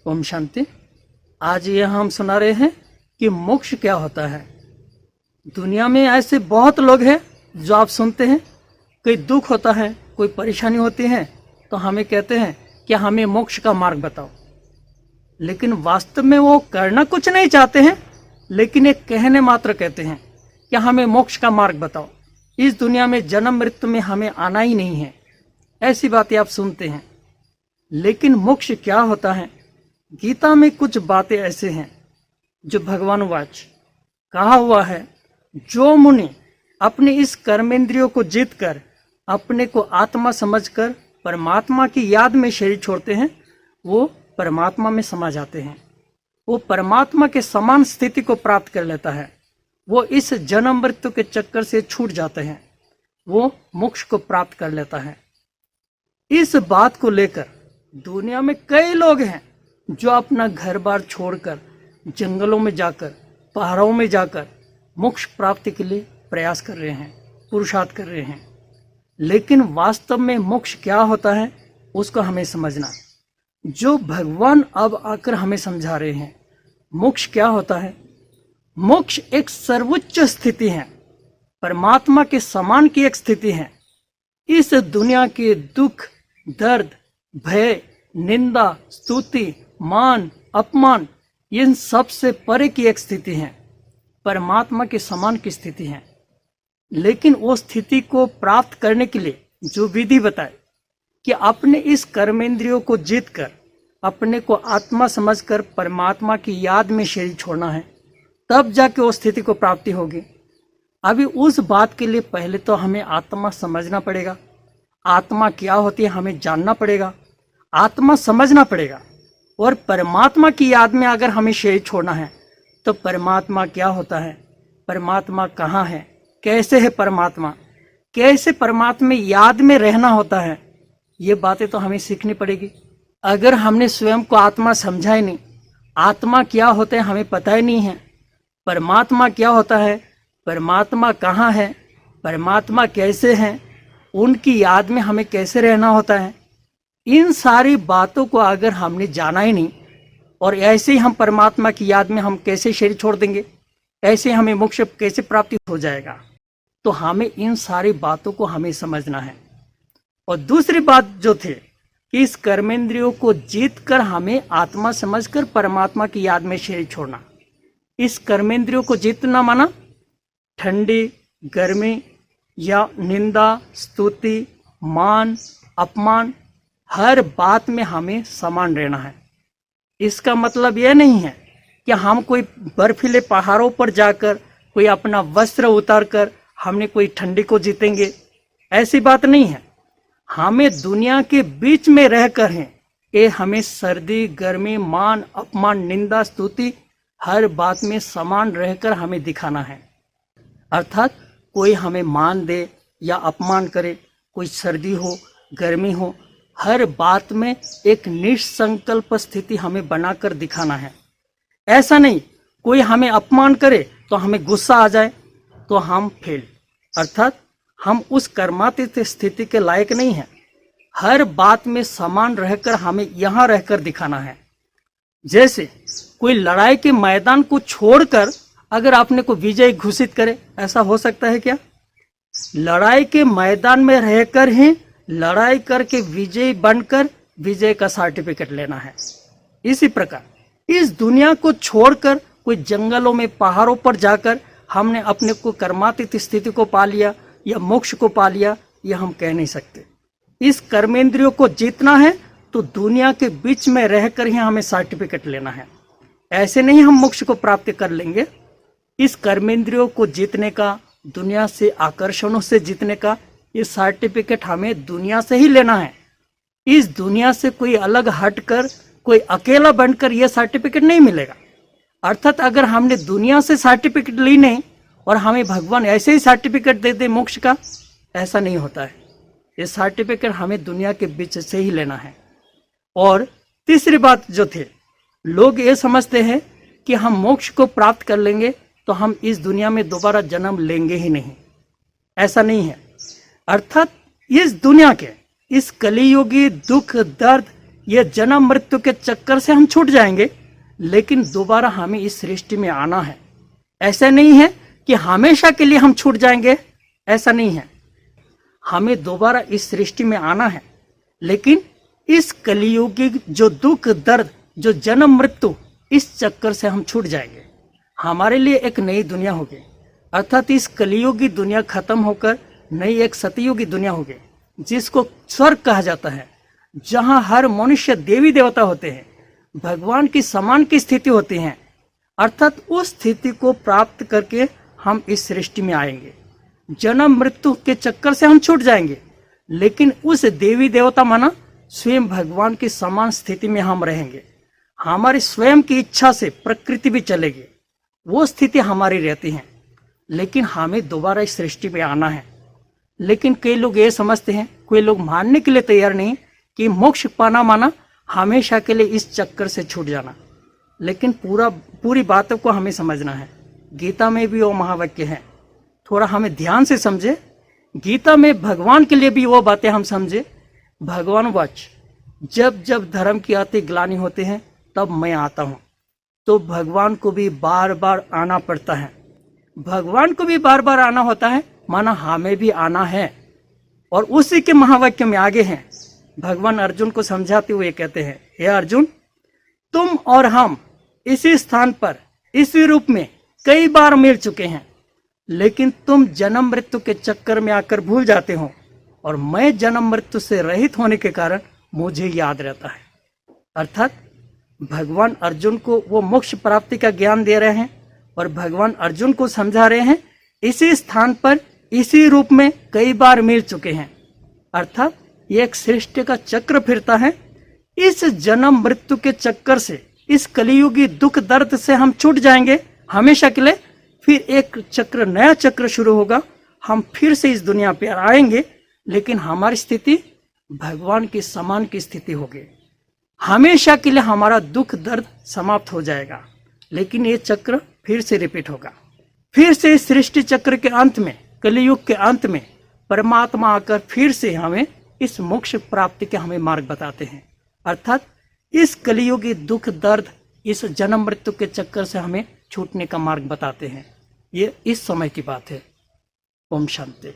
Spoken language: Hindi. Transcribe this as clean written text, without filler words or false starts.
ओम शांति। आज ये हम सुना रहे हैं कि मोक्ष क्या होता है। दुनिया में ऐसे बहुत लोग हैं जो आप सुनते हैं, कोई दुख होता है, कोई परेशानी होती है तो हमें कहते हैं कि हमें मोक्ष का मार्ग बताओ, लेकिन वास्तव में वो करना कुछ नहीं चाहते हैं, लेकिन एक कहने मात्र कहते हैं कि हमें मोक्ष का मार्ग बताओ। इस दुनिया में जन्म मृत्यु में हमें आना ही नहीं है, ऐसी बातें आप सुनते हैं। लेकिन मोक्ष क्या होता है? गीता में कुछ बातें ऐसे हैं जो भगवान वाच कहा हुआ है, जो मुनि अपने इस कर्मेंद्रियों को जीत कर अपने को आत्मा समझकर परमात्मा की याद में शरीर छोड़ते हैं, वो परमात्मा में समा जाते हैं। वो परमात्मा के समान स्थिति को प्राप्त कर लेता है। वो इस जन्म मृत्यु के चक्कर से छूट जाते हैं, वो मोक्ष को प्राप्त कर लेता है। इस बात को लेकर दुनिया में कई लोग हैं जो अपना घर बार छोड़कर जंगलों में जाकर, पहाड़ों में जाकर मोक्ष प्राप्ति के लिए प्रयास कर रहे हैं, पुरुषार्थ कर रहे हैं। लेकिन वास्तव में मोक्ष क्या होता है उसको हमें समझना, जो भगवान अब आकर हमें समझा रहे हैं। मोक्ष क्या होता है? मोक्ष एक सर्वोच्च स्थिति है, परमात्मा के समान की एक स्थिति है। इस दुनिया के दुख, दर्द, भय, निंदा, स्तुति, मान, अपमान, इन सब से परे की एक स्थिति है, परमात्मा के समान की स्थिति है। लेकिन वो स्थिति को प्राप्त करने के लिए जो विधि बताए कि अपने इस कर्मेंद्रियों को जीतकर अपने को आत्मा समझकर परमात्मा की याद में शरीर छोड़ना है, तब जाके वो स्थिति को प्राप्ति होगी। अभी उस बात के लिए पहले तो हमें आत्मा समझना पड़ेगा। आत्मा क्या होती है हमें जानना पड़ेगा, आत्मा समझना पड़ेगा। और परमात्मा की याद में अगर हमें शरीर छोड़ना है तो परमात्मा क्या होता है, परमात्मा कहाँ है, कैसे है परमात्मा, कैसे परमात्मा में याद में रहना होता है, ये बातें तो हमें सीखनी पड़ेगी। अगर हमने स्वयं को आत्मा समझा ही नहीं, आत्मा क्या होता है हमें पता ही नहीं है, परमात्मा क्या होता है, परमात्मा कहाँ है, परमात्मा कैसे हैं, उनकी याद में हमें कैसे रहना होता है, इन सारी बातों को अगर हमने जाना ही नहीं और ऐसे ही हम परमात्मा की याद में हम कैसे शरीर छोड़ देंगे, ऐसे हमें मोक्ष कैसे प्राप्ति हो जाएगा। तो हमें इन सारी बातों को हमें समझना है। और दूसरी बात जो थे कि इस कर्मेंद्रियों को जीत कर हमें आत्मा समझकर परमात्मा की याद में शरीर छोड़ना। इस कर्मेंद्रियों को जीतना माना ठंडी, गर्मी या निंदा, स्तुति, मान, अपमान, हर बात में हमें समान रहना है। इसका मतलब यह नहीं है कि हम कोई बर्फीले पहाड़ों पर जाकर कोई अपना वस्त्र उतार कर हमने कोई ठंडी को जीतेंगे, ऐसी बात नहीं है। हमें दुनिया के बीच में रहकर हैं, ये हमें सर्दी, गर्मी, मान, अपमान, निंदा, स्तुति, हर बात में समान रहकर हमें दिखाना है। अर्थात कोई हमें मान दे या अपमान करे, कोई सर्दी हो, गर्मी हो, हर बात में एक निसंकल्प स्थिति हमें बनाकर दिखाना है। ऐसा नहीं कोई हमें अपमान करे तो हमें गुस्सा आ जाए तो हम फेल, अर्थात हम उस कर्मातीत स्थिति के लायक नहीं हैं। हर बात में समान रहकर हमें यहाँ रहकर दिखाना है। जैसे कोई लड़ाई के मैदान को छोड़कर अगर आपने को विजय घोषित करे, ऐसा हो सकता है क्या? लड़ाई के मैदान में रहकर ही लड़ाई करके विजयी बनकर विजय का सर्टिफिकेट लेना है। इसी प्रकार इस दुनिया को छोड़कर कोई जंगलों में, पहाड़ों पर जाकर हमने अपने को कर्मातीत स्थिति को पा लिया या मोक्ष को पा लिया, यह हम कह नहीं सकते। इस कर्मेंद्रियों को जीतना है तो दुनिया के बीच में रहकर ही हमें सर्टिफिकेट लेना है। ऐसे नहीं हम मोक्ष को प्राप्त कर लेंगे। इस कर्मेंद्रियों को जीतने का, दुनिया से आकर्षणों से जीतने का, ये सर्टिफिकेट हमें दुनिया से ही लेना है। इस दुनिया से कोई अलग हटकर, कोई अकेला बनकर यह सर्टिफिकेट नहीं मिलेगा। अर्थात अगर हमने दुनिया से सर्टिफिकेट ली नहीं और हमें भगवान ऐसे ही सर्टिफिकेट दे दे मोक्ष का, ऐसा नहीं होता है। ये सर्टिफिकेट हमें दुनिया के बीच से ही लेना है। और तीसरी बात जो थे, लोग ये समझते हैं कि हम मोक्ष को प्राप्त कर लेंगे तो हम इस दुनिया में दोबारा जन्म लेंगे ही नहीं। ऐसा नहीं है। अर्थात इस दुनिया के, इस कलियुगी दुख, दर्द, ये जन्म मृत्यु के चक्कर से हम छूट जाएंगे, लेकिन दोबारा हमें इस सृष्टि में आना है। ऐसा नहीं है कि हमेशा के लिए हम छूट जाएंगे, ऐसा नहीं है। हमें दोबारा इस सृष्टि में आना है, लेकिन इस कलियुगी जो दुख दर्द, जो जन्म मृत्यु, इस चक्कर से हम छूट जाएंगे। हमारे लिए एक नई दुनिया होगी, अर्थात इस कलियुगी दुनिया खत्म होकर नई एक सतयुगी दुनिया होगी, जिसको स्वर्ग कहा जाता है, जहां हर मनुष्य देवी देवता होते हैं, भगवान की समान की स्थिति होती है। अर्थात उस स्थिति को प्राप्त करके हम इस सृष्टि में आएंगे। जन्म मृत्यु के चक्कर से हम छूट जाएंगे, लेकिन उस देवी देवता माना स्वयं भगवान की समान स्थिति में हम रहेंगे। हमारी स्वयं की इच्छा से प्रकृति भी चलेगी, वो स्थिति हमारी रहती है, लेकिन हमें दोबारा इस सृष्टि में आना है। लेकिन कई लोग ये समझते हैं, कोई लोग मानने के लिए तैयार नहीं कि मोक्ष पाना माना हमेशा के लिए इस चक्कर से छूट जाना। लेकिन पूरी बातों को हमें समझना है। गीता में भी वो महावाक्य है, थोड़ा हमें ध्यान से समझे। गीता में भगवान के लिए भी वो बातें हम समझे। भगवान वाच, जब जब धर्म की आती ग्लानि होते हैं तब मैं आता हूँ। तो भगवान को भी बार बार आना पड़ता है, भगवान को भी बार बार आना होता है, माना हमें भी आना है। और उसी के महावाक्य में आगे हैं, भगवान अर्जुन को समझाते हुए कहते हैं, हे अर्जुन, तुम और हम इसी स्थान पर इसी रूप में कई बार मिल चुके हैं, लेकिन तुम जन्म मृत्यु के चक्कर में आकर भूल जाते हो, और मैं जन्म मृत्यु से रहित होने के कारण मुझे याद रहता है। अर्थात भगवान अर्जुन को वो मोक्ष प्राप्ति का ज्ञान दे रहे हैं, और भगवान अर्जुन को समझा रहे हैं, इसी स्थान पर इसी रूप में कई बार मिल चुके हैं। अर्थात ये एक सृष्टि का चक्र फिरता है। इस जन्म मृत्यु के चक्कर से, इस कलियुगी दुख दर्द से हम छूट जाएंगे हमेशा के लिए। फिर एक चक्र, नया चक्र शुरू होगा, हम फिर से इस दुनिया पर आएंगे, लेकिन हमारी स्थिति भगवान की समान की स्थिति होगी। हमेशा के लिए हमारा दुख दर्द समाप्त हो जाएगा, लेकिन ये चक्र फिर से रिपीट होगा। फिर से इस सृष्टि चक्र के अंत में, कलियुग के अंत में परमात्मा आकर फिर से हमें इस मोक्ष प्राप्ति के हमें मार्ग बताते हैं। अर्थात इस कलियुगी दुख दर्द, इस जन्म मृत्यु के चक्कर से हमें छूटने का मार्ग बताते हैं। ये इस समय की बात है। ओम शांति।